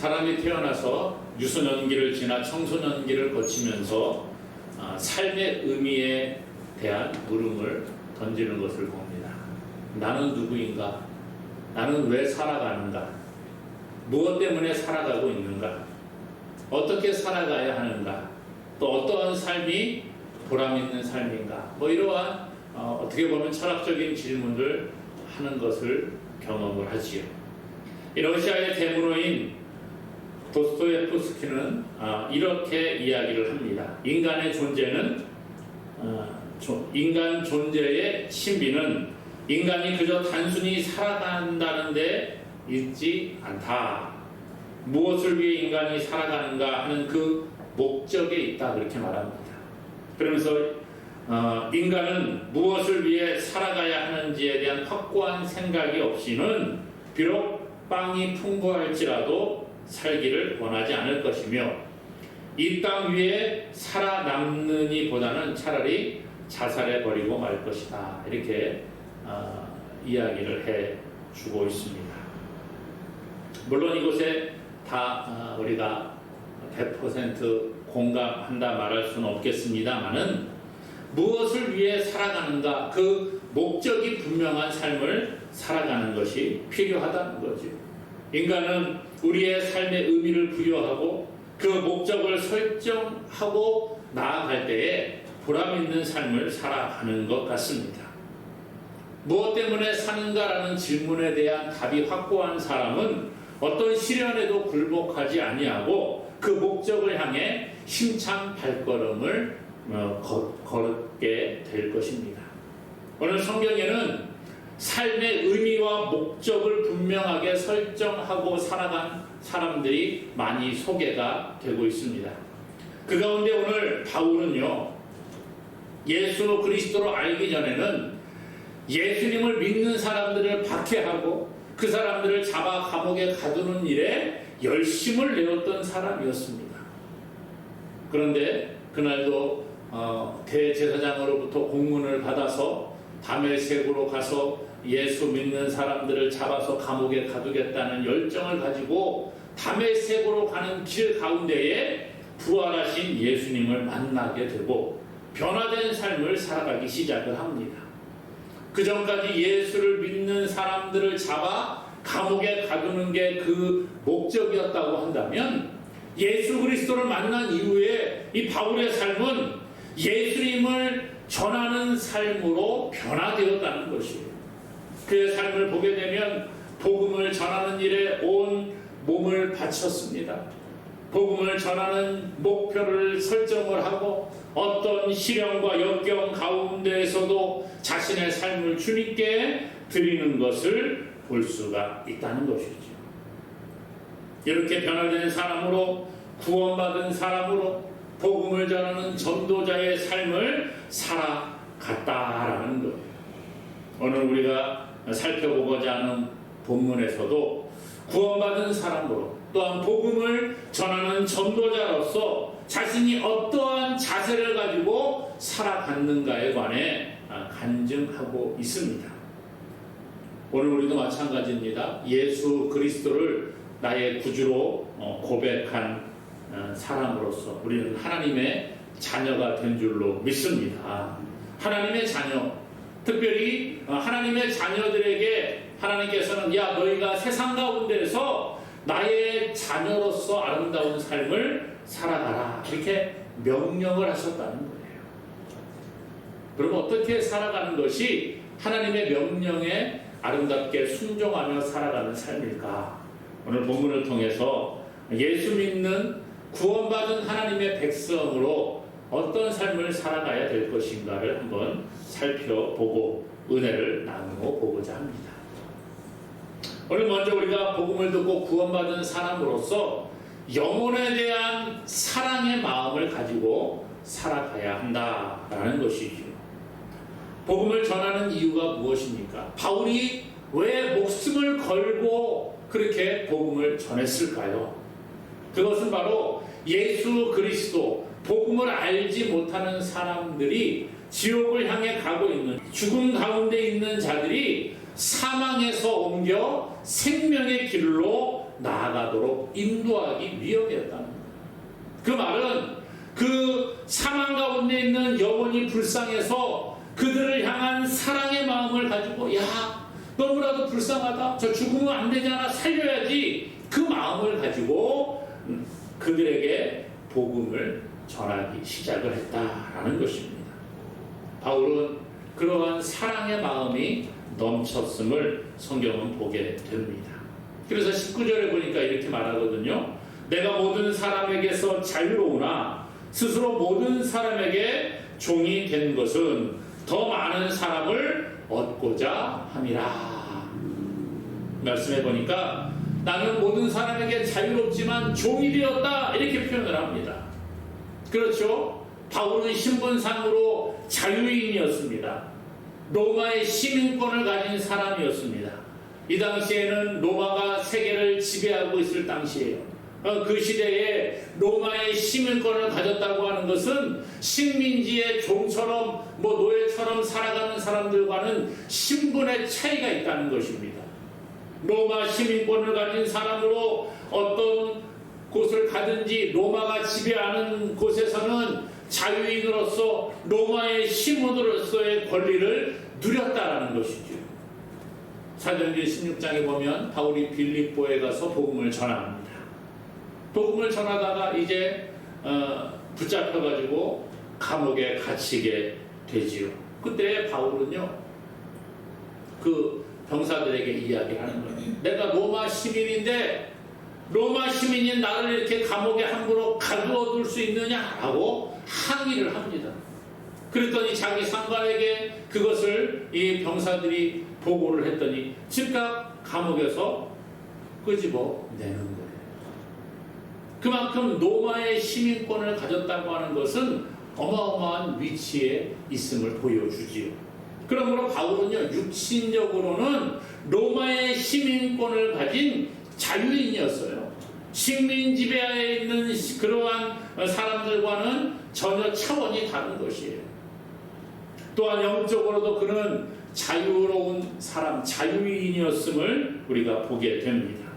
사람이 태어나서 유소년기를 지나 청소년기를 거치면서 삶의 의미에 대한 물음을 던지는 것을 봅니다. 나는 누구인가? 나는 왜 살아가는가? 무엇 때문에 살아가고 있는가? 어떻게 살아가야 하는가? 또 어떠한 삶이 보람 있는 삶인가? 이러한 어떻게 보면 철학적인 질문을 하는 것을 경험을 하지요. 이 러시아의 대문호인 도스토옙스키는 이렇게 이야기를 합니다. 인간의 존재는 인간 존재의 신비는 인간이 그저 단순히 살아간다는 데 있지 않다. 무엇을 위해 인간이 살아가는가 하는 그 목적에 있다, 그렇게 말합니다. 그러면서 인간은 무엇을 위해 살아가야 하는지에 대한 확고한 생각이 없이는 비록 빵이 풍부할지라도 살기를 원하지 않을 것이며 이 땅 위에 살아남느니 보다는 차라리 자살해버리고 말 것이다, 이렇게 이야기를 해주고 있습니다. 물론 이곳에 다 우리가 100% 공감한다 말할 수는 없겠습니다만은 무엇을 위해 살아가는가, 그 목적이 분명한 삶을 살아가는 것이 필요하다는 거죠. 인간은 우리의 삶의 의미를 부여하고 그 목적을 설정하고 나아갈 때에 보람 있는 삶을 살아가는 것 같습니다. 무엇 때문에 사는가라는 질문에 대한 답이 확고한 사람은 어떤 시련에도 굴복하지 아니하고 그 목적을 향해 힘찬 발걸음을 걷게 될 것입니다. 오늘 성경에는 삶의 의미와 목적을 분명하게 설정하고 살아간 사람들이 많이 소개가 되고 있습니다. 그 가운데 오늘 바울은요, 예수 그리스도를 알기 전에는 예수님을 믿는 사람들을 박해하고 그 사람들을 잡아 감옥에 가두는 일에 열심을 내었던 사람이었습니다. 그런데 그날도 대제사장으로부터 공문을 받아서 다메섹으로 가서 예수 믿는 사람들을 잡아서 감옥에 가두겠다는 열정을 가지고 다메섹으로 가는 길 가운데에 부활하신 예수님을 만나게 되고 변화된 삶을 살아가기 시작을 합니다. 그 전까지 예수를 믿는 사람들을 잡아 감옥에 가두는 게 그 목적이었다고 한다면 예수 그리스도를 만난 이후에 이 바울의 삶은 예수님을 전하는 삶으로 변화되었다는 것이에요. 그의 삶을 보게 되면 복음을 전하는 일에 온 몸을 바쳤습니다. 복음을 전하는 목표를 설정을 하고 어떤 시련과 역경 가운데에서도 자신의 삶을 주님께 드리는 것을 볼 수가 있다는 것이죠. 이렇게 변화된 사람으로, 구원받은 사람으로 복음을 전하는 전도자의 삶을 살아갔다라는 거예요. 오늘 우리가 살펴보고자 하는 본문에서도 구원받은 사람으로 또한 복음을 전하는 전도자로서 자신이 어떠한 자세를 가지고 살아갔는가에 관해 간증하고 있습니다. 오늘 우리도 마찬가지입니다. 예수 그리스도를 나의 구주로 고백한 사람으로서 우리는 하나님의 자녀가 된 줄로 믿습니다. 하나님의 자녀, 특별히 하나님의 자녀들에게 하나님께서는 너희가 세상 가운데서 나의 자녀로서 아름다운 삶을 살아가라, 이렇게 명령을 하셨다는 거예요. 그럼 어떻게 살아가는 것이 하나님의 명령에 아름답게 순종하며 살아가는 삶일까? 오늘 본문을 통해서 예수 믿는 구원받은 하나님의 백성으로 어떤 삶을 살아가야 될 것인가를 한번 살펴보고 은혜를 나누어 보고자 합니다. 오늘 먼저 우리가 복음을 듣고 구원받은 사람으로서 영혼에 대한 사랑의 마음을 가지고 살아가야 한다라는 것이죠. 복음을 전하는 이유가 무엇입니까? 바울이 왜 목숨을 걸고 그렇게 복음을 전했을까요? 그것은 바로 예수 그리스도, 복음을 알지 못하는 사람들이 지옥을 향해 가고 있는, 죽음 가운데 있는 자들이 사망에서 옮겨 생명의 길로 나아가도록 길로 인도하기 위함이었다는 거예요. 그 말은 그 사망 가운데 있는 영혼이 불쌍해서 그들을 향한 사랑의 마음을 가지고, 야, 너무나도 불쌍하다, 저 죽으면 안 되잖아, 살려야지, 그 마음을 가지고 그들에게 복음을 전하기 시작을 했다라는 것입니다. 바울은 그러한 사랑의 마음이 넘쳤음을 성경은 보게 됩니다. 그래서 19절에 보니까 이렇게 말하거든요. 내가 모든 사람에게서 자유로우나 스스로 모든 사람에게 종이 된 것은 더 많은 사람을 얻고자 함이라. 말씀해 보니까 나는 모든 사람에게 자유롭지만 종이 되었다, 이렇게 표현을 합니다. 그렇죠? 바울은 신분상으로 자유인이었습니다. 로마의 시민권을 가진 사람이었습니다. 이 당시에는 로마가 세계를 지배하고 있을 당시예요. 그 시대에 로마의 시민권을 가졌다고 하는 것은 식민지의 종처럼 노예처럼 살아가는 사람들과는 신분의 차이가 있다는 것입니다. 로마 시민권을 가진 사람으로 어떤 곳을 가든지 로마가 지배하는 곳에서는 자유인으로서 로마의 시민으로서의 권리를 누렸다라는 것이죠. 사도행전 16장에 보면 바울이 빌립보에 가서 복음을 전합니다. 복음을 전하다가 이제 붙잡혀가지고 감옥에 갇히게 되지요. 그때 바울은요, 그 병사들에게 이야기하는 거예요. 내가 로마 시민인데 로마 시민인 나를 이렇게 감옥에 함부로 가두어둘 수 있느냐라고 항의를 합니다. 그랬더니 자기 상관에게 그것을 이 병사들이 보고를 했더니 즉각 감옥에서 끄집어내는 거예요. 그만큼 로마의 시민권을 가졌다고 하는 것은 어마어마한 위치에 있음을 보여주지요. 그러므로 바울은요, 육신적으로는 로마의 시민권을 가진 자유인이었어요. 식민 지배하에 있는 그러한 사람들과는 전혀 차원이 다른 것이에요. 또한 영적으로도 그는 자유로운 사람, 자유인이었음을 우리가 보게 됩니다.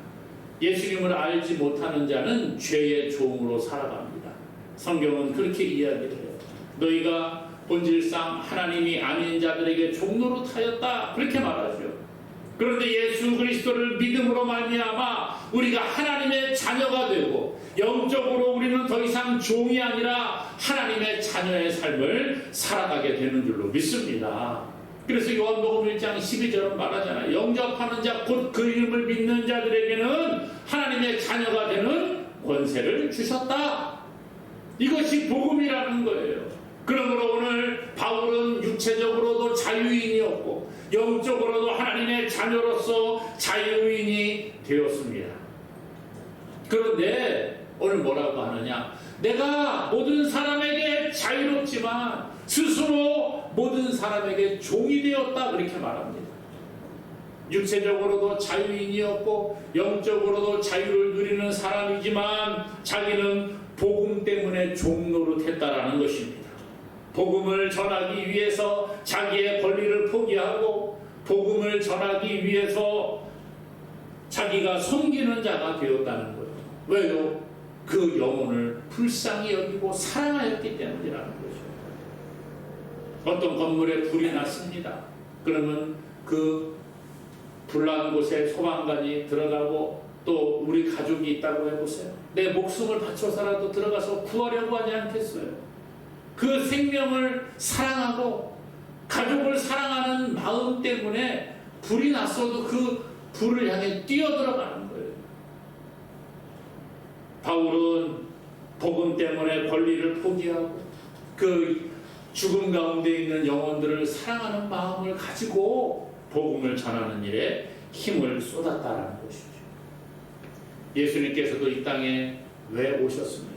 예수님을 알지 못하는 자는 죄의 종으로 살아갑니다. 성경은 그렇게 이야기를 해요. 너희가 본질상 하나님이 아닌 자들에게 종로로 타였다, 그렇게 말하죠. 그런데 예수 그리스도를 믿음으로 말미암아 우리가 하나님의 자녀가 되고 영적으로 우리는 더 이상 종이 아니라 하나님의 자녀의 삶을 살아가게 되는 줄로 믿습니다. 그래서 요한복음 1장 12절은 말하잖아요. 영접하는 자 곧 그 이름을 믿는 자들에게는 하나님의 자녀가 되는 권세를 주셨다. 이것이 복음이라는 거예요. 그러므로 오늘 바울은 육체적으로도 자유인이었고 영적으로도 하나님의 자녀로서 자유인이 되었습니다. 그런데 오늘 뭐라고 하느냐? 내가 모든 사람에게 자유롭지만 스스로 모든 사람에게 종이 되었다, 그렇게 말합니다. 육체적으로도 자유인이었고 영적으로도 자유를 누리는 사람이지만 자기는 복음 때문에 종노릇했다라는 것입니다. 복음을 전하기 위해서 자기의 권리를 포기하고 복음을 전하기 위해서 자기가 섬기는 자가 되었다는 거예요. 왜요? 그 영혼을 불쌍히 여기고 사랑하였기 때문이라는 거죠. 어떤 건물에 불이 났습니다. 그러면 그 불난 곳에 소방관이 들어가고 또 우리 가족이 있다고 해보세요. 내 목숨을 바쳐서라도 들어가서 구하려고 하지 않겠어요? 그 생명을 사랑하고 가족을 사랑하는 마음 때문에 불이 났어도 그 불을 향해 뛰어들어가는 거예요. 바울은 복음 때문에 권리를 포기하고 그 죽음 가운데 있는 영혼들을 사랑하는 마음을 가지고 복음을 전하는 일에 힘을 쏟았다는 것이죠. 예수님께서도 이 땅에 왜 오셨습니까?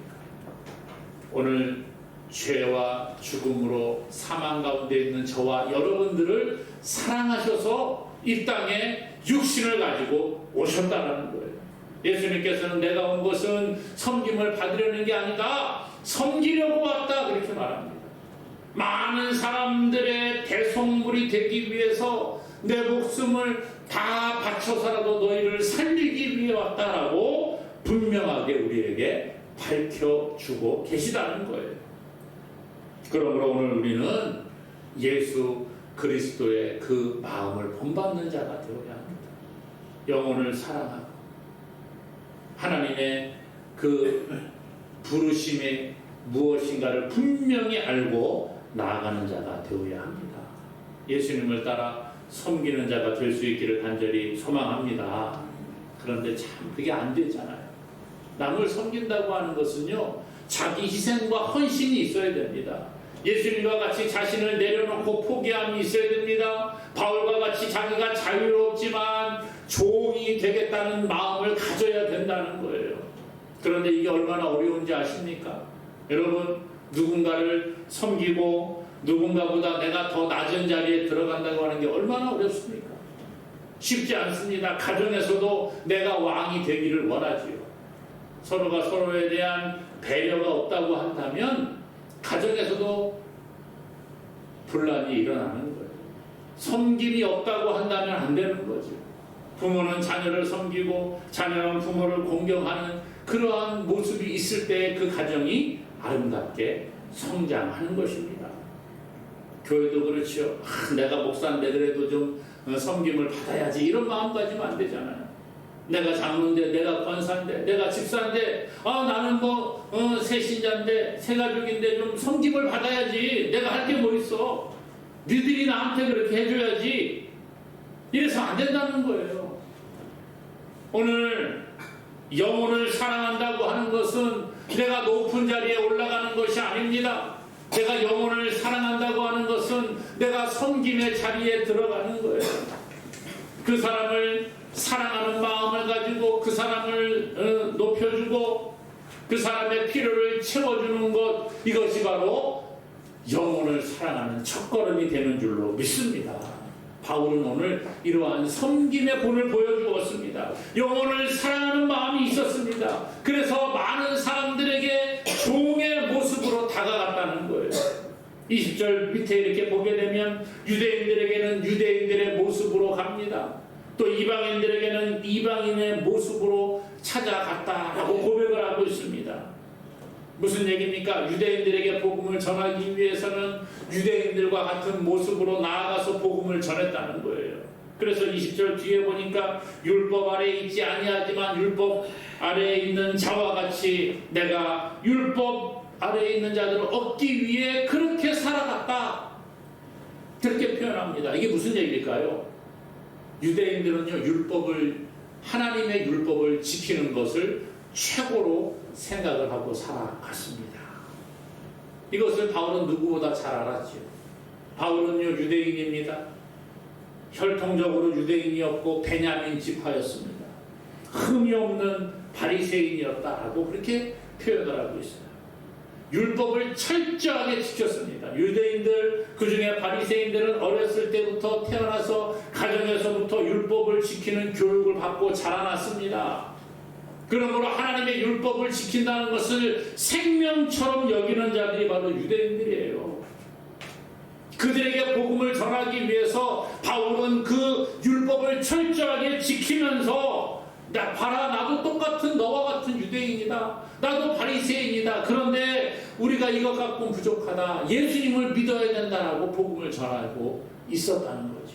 오늘 죄와 죽음으로 사망 가운데 있는 저와 여러분들을 사랑하셔서 이 땅에 육신을 가지고 오셨다는 거예요. 예수님께서는 내가 온 것은 섬김을 받으려는 게 아니다, 섬기려고 왔다, 그렇게 말합니다. 많은 사람들의 대속물이 되기 위해서 내 목숨을 다 바쳐서라도 너희를 살리기 위해 왔다라고 분명하게 우리에게 밝혀주고 계시다는 거예요. 그러므로 오늘 우리는 예수 그리스도의 그 마음을 본받는 자가 되어야 합니다. 영혼을 사랑하고 하나님의 그 부르심이 무엇인가를 분명히 알고 나아가는 자가 되어야 합니다. 예수님을 따라 섬기는 자가 될 수 있기를 간절히 소망합니다. 그런데 참 그게 안 되잖아요. 남을 섬긴다고 하는 것은요, 자기 희생과 헌신이 있어야 됩니다. 예수님과 같이 자신을 내려놓고 포기함이 있어야 됩니다. 바울과 같이 자기가 자유롭지만 종이 되겠다는 마음을 가져야 된다는 거예요. 그런데 이게 얼마나 어려운지 아십니까? 여러분, 누군가를 섬기고 누군가보다 내가 더 낮은 자리에 들어간다고 하는 게 얼마나 어렵습니까? 쉽지 않습니다. 가정에서도 내가 왕이 되기를 원하지요. 서로가 서로에 대한 배려가 없다고 한다면 가정에서도 분란이 일어나는 거예요. 섬김이 없다고 한다면 안 되는 거죠. 부모는 자녀를 섬기고 자녀는 부모를 공경하는 그러한 모습이 있을 때 그 가정이 아름답게 성장하는 것입니다. 교회도 그렇죠. 내가 목사인데 그래도 좀 섬김을 받아야지 이런 마음 가지면 안 되잖아요. 내가 장로인데, 내가 권사인데, 내가 집사인데, 나는 새신자인데, 새가족인데 좀 섬김을 받아야지. 내가 할 게 뭐 있어. 니들이 나한테 그렇게 해줘야지. 이래서 안 된다는 거예요. 오늘 영혼을 사랑한다고 하는 것은 내가 높은 자리에 올라가는 것이 아닙니다. 내가 영혼을 사랑한다고 하는 것은 내가 섬김의 자리에 들어가는 거예요. 그 사람을 사랑하는 마음을 가지고 그 사람을 높여주고 그 사람의 필요를 채워주는 것, 이것이 바로 영혼을 사랑하는 첫걸음이 되는 줄로 믿습니다. 바울은 오늘 이러한 섬김의 본을 보여주었습니다. 영혼을 사랑하는 마음이 있었습니다. 그래서 많은 사람들에게 종의 모습으로 다가갔다는 거예요. 20절 밑에 이렇게 보게 되면 유대인들에게는 유대인들의 모습으로 갑니다. 또 이방인들에게는 이방인의 모습으로 찾아갔다라고 고백을 하고 있습니다. 무슨 얘기입니까? 유대인들에게 복음을 전하기 위해서는 유대인들과 같은 모습으로 나아가서 복음을 전했다는 거예요. 그래서 20절 뒤에 보니까 율법 아래에 있지 아니하지만 율법 아래에 있는 자와 같이 내가 율법 아래에 있는 자들을 얻기 위해 그렇게 살아갔다. 그렇게 표현합니다. 이게 무슨 얘기일까요? 유대인들은요, 하나님의 율법을 지키는 것을 최고로 생각을 하고 살아갔습니다. 이것을 바울은 누구보다 잘 알았죠. 바울은요, 유대인입니다. 혈통적으로 유대인이었고 베냐민 지파였습니다. 흠이 없는 바리새인이었다라고 그렇게 표현을 하고 있어요. 율법을 철저하게 지켰습니다. 유대인들, 그중에 바리새인들은 어렸을 때부터 태어나서 가정에서부터 율법을 지키는 교육을 받고 자라났습니다. 그러므로 하나님의 율법을 지킨다는 것을 생명처럼 여기는 자들이 바로 유대인들이에요. 그들에게 복음을 전하기 위해서 바울은 그 율법을 철저하게 지키면서 봐라, 나도 똑같은 너와 같은 유대인이다. 나도 바리새인이다. 그런데 우리가 이것 갖고는 부족하다. 예수님을 믿어야 된다라고 복음을 전하고 있었다는 거죠.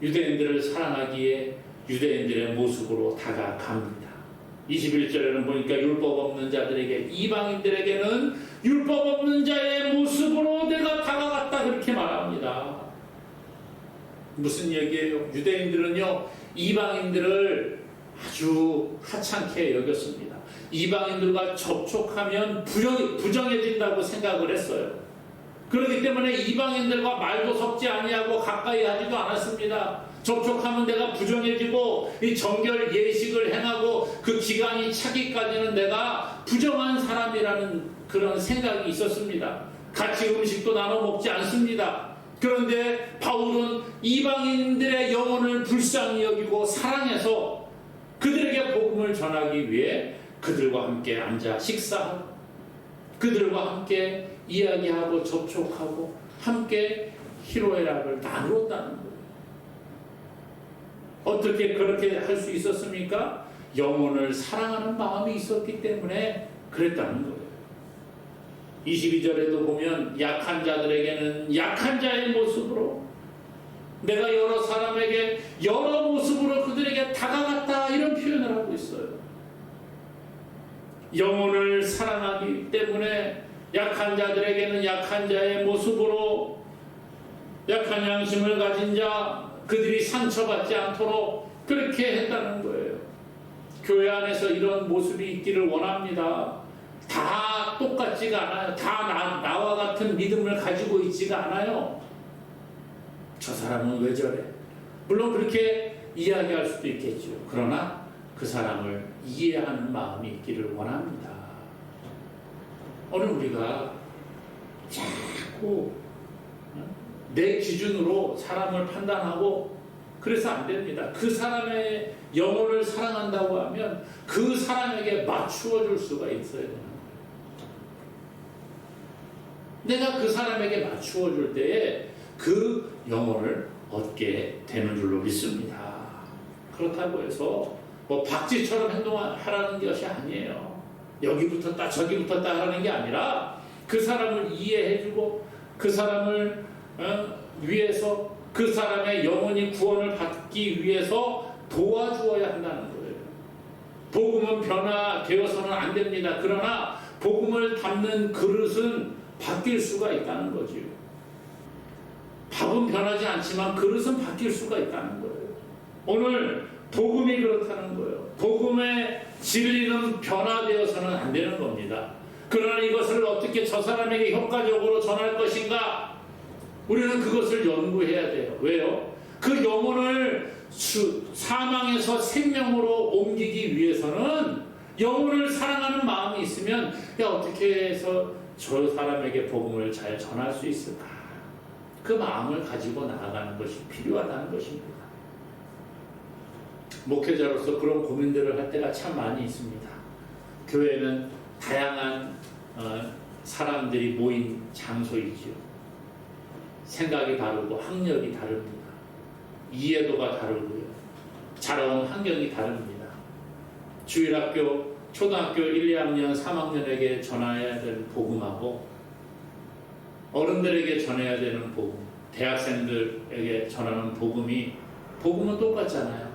유대인들을 사랑하기에 유대인들의 모습으로 다가갑니다. 21절에는 보니까 율법 없는 자들에게, 이방인들에게는 율법 없는 자의 모습으로 내가 다가갔다 그렇게 말합니다. 무슨 얘기예요? 유대인들은요, 이방인들을 아주 하찮게 여겼습니다. 이방인들과 접촉하면 부정해진다고 생각을 했어요. 그렇기 때문에 이방인들과 말도 섞지 아니하고 가까이 하지도 않았습니다. 접촉하면 내가 부정해지고 이 정결 예식을 행하고 그 기간이 차기까지는 내가 부정한 사람이라는 그런 생각이 있었습니다. 같이 음식도 나눠 먹지 않습니다. 그런데 바울은 이방인들의 영혼을 불쌍히 여기고 사랑해서 그들에게 복음을 전하기 위해 그들과 함께 앉아 식사하고 그들과 함께 이야기하고 접촉하고 함께 희로애락을 나누었다는 거예요. 어떻게 그렇게 할 수 있었습니까? 영혼을 사랑하는 마음이 있었기 때문에 그랬다는 거예요. 22절에도 보면 약한 자들에게는 약한 자의 모습으로, 내가 여러 사람에게 여러 모습으로 그들에게 다가갔다, 이런 표현을 하고 있어요. 영혼을 사랑하기 때문에 약한 자들에게는 약한 자의 모습으로, 약한 양심을 가진 자, 그들이 상처받지 않도록 그렇게 했다는 거예요. 교회 안에서 이런 모습이 있기를 원합니다. 다 똑같지가 않아요. 다 나와 같은 믿음을 가지고 있지가 않아요. 저 사람은 왜 저래? 물론 그렇게 이야기할 수도 있겠죠. 그러나 그 사람을 이해하는 마음이 있기를 원합니다. 오늘 우리가 자꾸 내 기준으로 사람을 판단하고 그래서 안 됩니다. 그 사람의 영혼을 사랑한다고 하면 그 사람에게 맞추어 줄 수가 있어야 되는 거예요. 내가 그 사람에게 맞추어 줄 때에 그 영혼을 얻게 되는 줄로 믿습니다. 그렇다고 해서 뭐 박쥐처럼 행동하라는 것이 아니에요. 여기 붙었다 저기 붙었다 하라는 게 아니라 그 사람을 이해해주고 그 사람을 위해서, 그 사람의 영혼이 구원을 받기 위해서 도와주어야 한다는 거예요. 복음은 변화되어서는 안 됩니다. 그러나 복음을 담는 그릇은 바뀔 수가 있다는 거지요. 밥은 변하지 않지만 그릇은 바뀔 수가 있다는 거예요. 오늘 복음이 그렇다는 거예요. 복음의 진리는 변화되어서는 안 되는 겁니다. 그러나 이것을 어떻게 저 사람에게 효과적으로 전할 것인가? 우리는 그것을 연구해야 돼요. 왜요? 그 영혼을 사망에서 생명으로 옮기기 위해서는 영혼을 사랑하는 마음이 있으면 어떻게 해서 저 사람에게 복음을 잘 전할 수 있을까? 그 마음을 가지고 나아가는 것이 필요하다는 것입니다. 목회자로서 그런 고민들을 할 때가 참 많이 있습니다. 교회는 다양한 사람들이 모인 장소이죠. 생각이 다르고 학력이 다릅니다. 이해도가 다르고요. 자라온 환경이 다릅니다. 주일학교, 초등학교 1, 2학년, 3학년에게 전해야 되는 복음하고 어른들에게 전해야 되는 복음, 대학생들에게 전하는 복음은 똑같잖아요.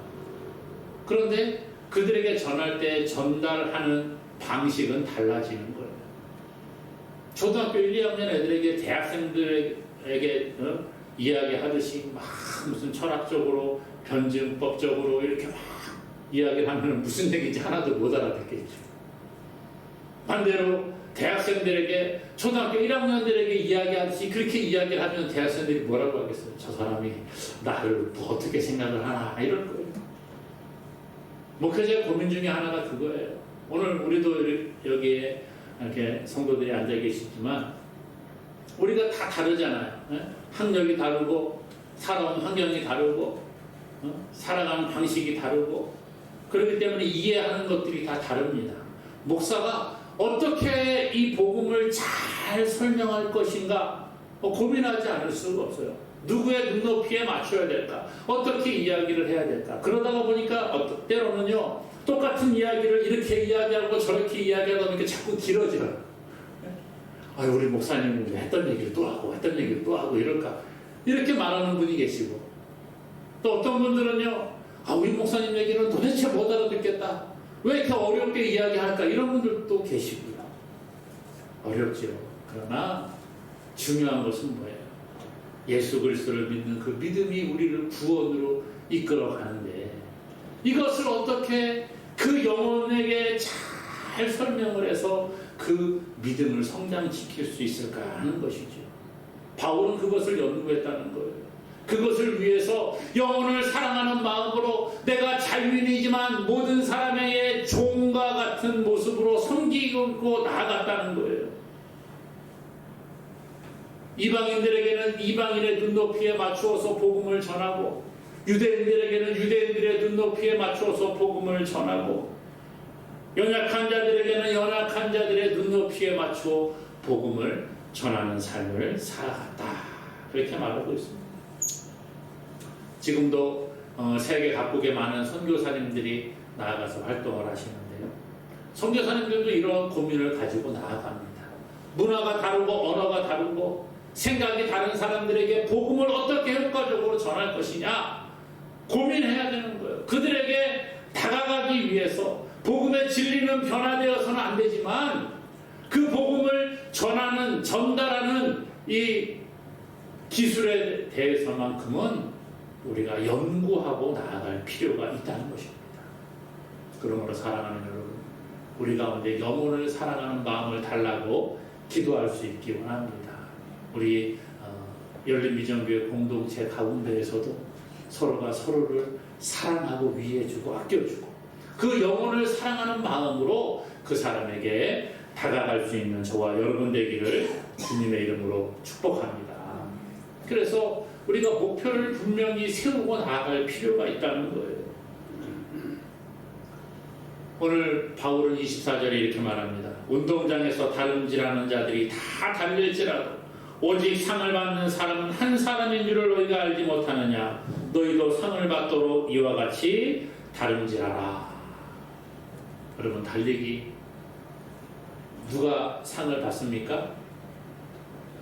그런데 그들에게 전할 때 전달하는 방식은 달라지는 거예요. 초등학교 1, 2학년 애들에게 대학생들에게 이야기하듯이 막 무슨 철학적으로 변증법적으로 이렇게 막 이야기를 하면 무슨 얘기인지 하나도 못 알아듣겠죠. 반대로 대학생들에게, 초등학교 1학년들에게 이야기하듯이 그렇게 이야기를 하면 대학생들이 뭐라고 하겠어요? 저 사람이 나를 뭐 어떻게 생각을 하나, 이럴 거예요. 목회자의 고민 중에 하나가 그거예요. 오늘 우리도 여기에 이렇게 성도들이 앉아 계시지만 우리가 다 다르잖아요. 학력이 다르고 살아온 환경이 다르고 살아가는 방식이 다르고 그렇기 때문에 이해하는 것들이 다 다릅니다. 목사가 어떻게 이 복음을 잘 설명할 것인가 고민하지 않을 수가 없어요. 누구의 눈높이에 맞춰야 될까? 어떻게 이야기를 해야 될까? 그러다가 보니까 때로는요, 똑같은 이야기를 이렇게 이야기하고 저렇게 이야기하다 보니까 자꾸 길어져요. 우리 목사님이 했던 얘기를 또 하고 했던 얘기를 또 하고 이럴까? 이렇게 말하는 분이 계시고, 또 어떤 분들은요, 우리 목사님 얘기는 도대체 못 알아듣겠다. 왜 이렇게 어렵게 이야기할까? 이런 분들도 계시고요. 어렵죠. 그러나 중요한 것은 뭐예요? 예수 그리스도를 믿는 그 믿음이 우리를 구원으로 이끌어가는데 이것을 어떻게 그 영혼에게 잘 설명을 해서 그 믿음을 성장시킬 수 있을까 하는 것이죠. 바울은 그것을 연구했다는 거예요. 그것을 위해서 영혼을 사랑하는 마음으로 내가 자유인이지만 모든 사람에게 종과 같은 모습으로 섬기고 나아갔다는 거예요. 이방인들에게는 이방인의 눈높이에 맞추어서 복음을 전하고 유대인들에게는 유대인들의 눈높이에 맞추어서 복음을 전하고 연약한 자들에게는 연약한 자들의 눈높이에 맞추어 복음을 전하는 삶을 살아갔다. 그렇게 말하고 있습니다. 지금도 세계 각국의 많은 선교사님들이 나아가서 활동을 하시는데요. 선교사님들도 이런 고민을 가지고 나아갑니다. 문화가 다르고 언어가 다르고 생각이 다른 사람들에게 복음을 어떻게 효과적으로 전할 것이냐 고민해야 되는 거예요. 그들에게 다가가기 위해서 복음의 진리는 변화되어서는 안 되지만 그 복음을 전달하는 이 기술에 대해서만큼은 우리가 연구하고 나아갈 필요가 있다는 것입니다. 그러므로 사랑하는 여러분, 우리 가운데 영혼을 사랑하는 마음을 달라고 기도할 수 있기 원합니다. 우리 열린비전교회 공동체 가운데에서도 서로가 서로를 사랑하고 위해주고 아껴주고 그 영혼을 사랑하는 마음으로 그 사람에게 다가갈 수 있는 저와 여러분 되기를 주님의 이름으로 축복합니다. 그래서 우리가 목표를 분명히 세우고 나아갈 필요가 있다는 거예요. 오늘 바울은 24절에 이렇게 말합니다. 운동장에서 다름질하는 자들이 다 달릴지라도 오직 상을 받는 사람은 한 사람인 줄을 너희가 알지 못하느냐. 너희도 상을 받도록 이와 같이 다름질하라. 여러분, 달리기 누가 상을 받습니까?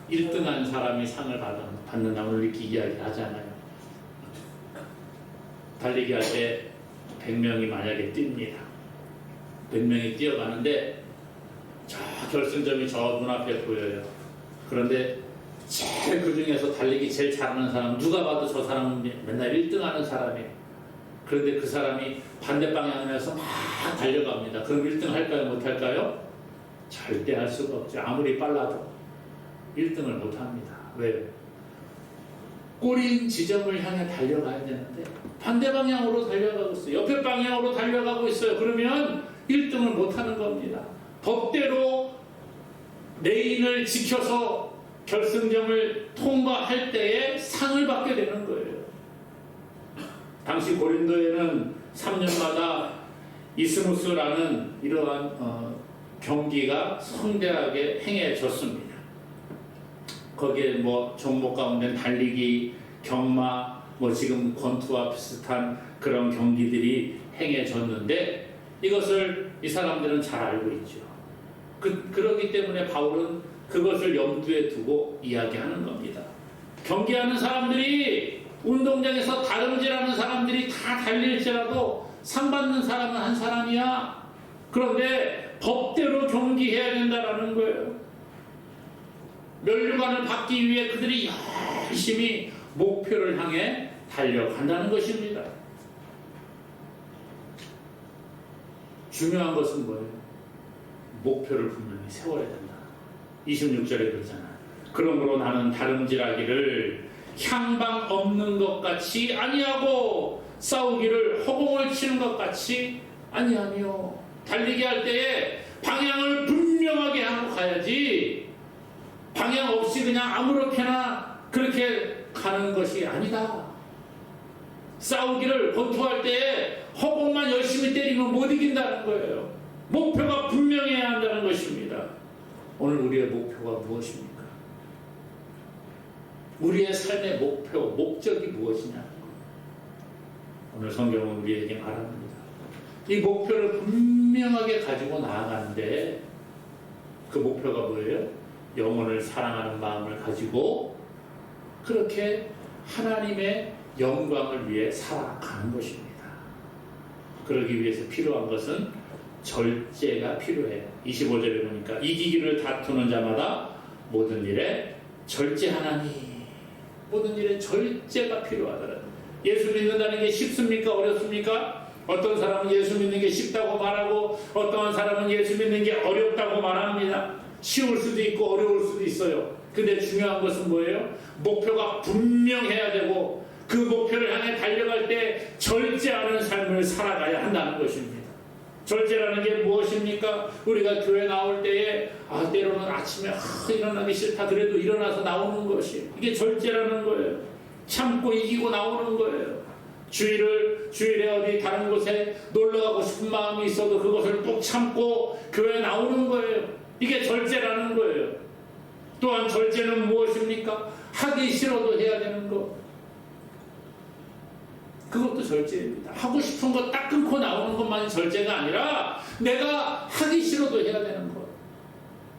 1등한 사람이 상을 받는다. 오늘 이렇게 이야기를 하잖아요. 달리기 할 때 100명이 만약에 뜁니다. 100명이 뛰어가는데 저 결승점이 저 눈앞에 보여요. 그런데 제일 그 중에서 달리기 제일 잘하는 사람, 누가 봐도 저 사람은 맨날 1등하는 사람이에요. 그런데 그 사람이 반대 방향에서 막 달려갑니다. 그럼 1등 할까요? 못 할까요? 절대 할 수가 없죠. 아무리 빨라도 1등을 못 합니다. 왜요? 꼬린 지점을 향해 달려가야 되는데 반대 방향으로 달려가고 있어요. 옆에 방향으로 달려가고 있어요. 그러면 1등을 못 하는 겁니다. 법대로 레인을 지켜서 결승점을 통과할 때에 상을 받게 되는 거예요. 당시 고린도에는 3년마다 이스무스라는 이러한 경기가 성대하게 행해졌습니다. 거기에 종목 가운데 달리기, 경마, 지금 권투와 비슷한 그런 경기들이 행해졌는데 이것을 이 사람들은 잘 알고 있죠. 그러기 때문에 바울은 그것을 염두에 두고 이야기하는 겁니다. 경기하는 사람들이 운동장에서 다름질하는 사람들이 다 달릴지라도 상 받는 사람은 한 사람이야. 그런데 법대로 경기해야 된다라는 거예요. 면류관을 받기 위해 그들이 열심히 목표를 향해 달려간다는 것입니다. 중요한 것은 뭐예요? 목표를 분명히 세워야 된다. 26절에 그러잖아요. 그러므로 나는 다름질하기를 향방 없는 것 같이 아니하고 싸우기를 허공을 치는 것 같이 아니하며 달리기 할 때에 방향을 분명하게 하고 가야지 방향 없이 그냥 아무렇게나 그렇게 가는 것이 아니다. 싸우기를 권투할 때에 허공만 열심히 때리면 못 이긴다는 거예요. 목표가 분명해야 한다는 것입니다. 오늘 우리의 목표가 무엇입니까? 우리의 삶의 목표, 목적이 무엇이냐는 거예요. 오늘 성경은 우리에게 말합니다. 이 목표를 분명하게 가지고 나아가는데 그 목표가 뭐예요? 영혼을 사랑하는 마음을 가지고 그렇게 하나님의 영광을 위해 살아가는 것입니다. 그러기 위해서 필요한 것은 절제가 필요해요. 25절에 보니까 이기기를 다투는 자마다 모든 일에 절제하나니, 모든 일에 절제가 필요하더라. 예수 믿는다는 게 쉽습니까? 어렵습니까? 어떤 사람은 예수 믿는 게 쉽다고 말하고 어떤 사람은 예수 믿는 게 어렵다고 말합니다. 쉬울 수도 있고 어려울 수도 있어요. 근데 중요한 것은 뭐예요? 목표가 분명해야 되고 그 목표를 향해 달려갈 때 절제하는 삶을 살아가야 한다는 것입니다. 절제라는 게 무엇입니까? 우리가 교회 나올 때에 때로는 아침에 일어나기 싫다 그래도 일어나서 나오는 것이 이게 절제라는 거예요. 참고 이기고 나오는 거예요. 주일에 어디 다른 곳에 놀러가고 싶은 마음이 있어도 그것을 꼭 참고 교회에 나오는 거예요. 이게 절제라는 거예요. 또한 절제는 무엇입니까? 하기 싫어도 해야 되는 것. 그것도 절제입니다. 하고 싶은 거 딱 끊고 나오는 것만이 절제가 아니라 내가 하기 싫어도 해야 되는 거예요.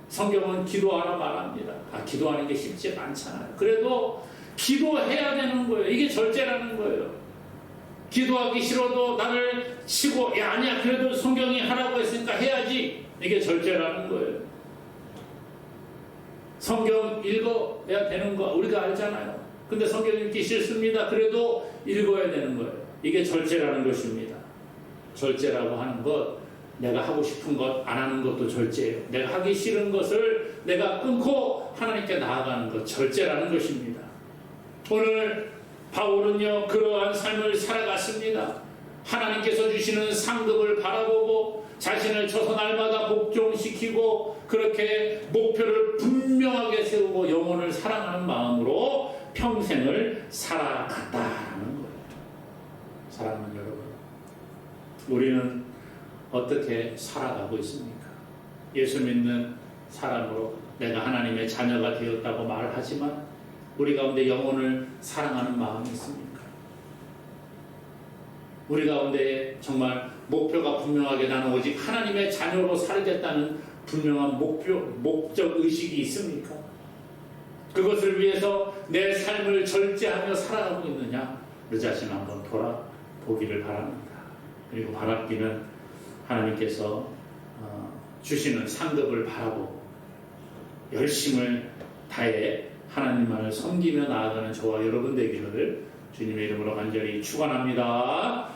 성경은 기도하라 말합니다. 기도하는 게 쉽지 않잖아요. 그래도 기도해야 되는 거예요. 이게 절제라는 거예요. 기도하기 싫어도 나를 치고 야 아니야 그래도 성경이 하라고 했으니까 해야지. 이게 절제라는 거예요. 성경 읽어야 되는 거 우리가 알잖아요. 근데 성경 읽기 싫습니다. 그래도 읽어야 되는 거예요. 이게 절제라는 것입니다. 절제라고 하는 것, 내가 하고 싶은 것 안 하는 것도 절제예요. 내가 하기 싫은 것을 내가 끊고 하나님께 나아가는 것, 절제라는 것입니다. 오늘 바울은요 그러한 삶을 살아갔습니다. 하나님께서 주시는 상급을 바라보고 자신을 처소 날마다 복종시키고 그렇게 목표를 분명하게 세우고 영혼을 사랑하는 마음으로 평생을 살아갔다는 거예요. 사랑하는 여러분, 우리는 어떻게 살아가고 있습니까? 예수 믿는 사람으로 내가 하나님의 자녀가 되었다고 말하지만 우리 가운데 영혼을 사랑하는 마음이 있습니까? 우리 가운데 정말 목표가 분명하게 나는 오직 하나님의 자녀로 살겠다는 분명한 목적 의식이 있습니까? 그것을 위해서 내 삶을 절제하며 살아가고 있느냐? 너 자신 한번 돌아보기를 바랍니다. 그리고 바랍기는 하나님께서 주시는 상급을 바라보고 열심을 다해 하나님만을 섬기며 나아가는 저와 여러분 되기를 주님의 이름으로 간절히 축원합니다.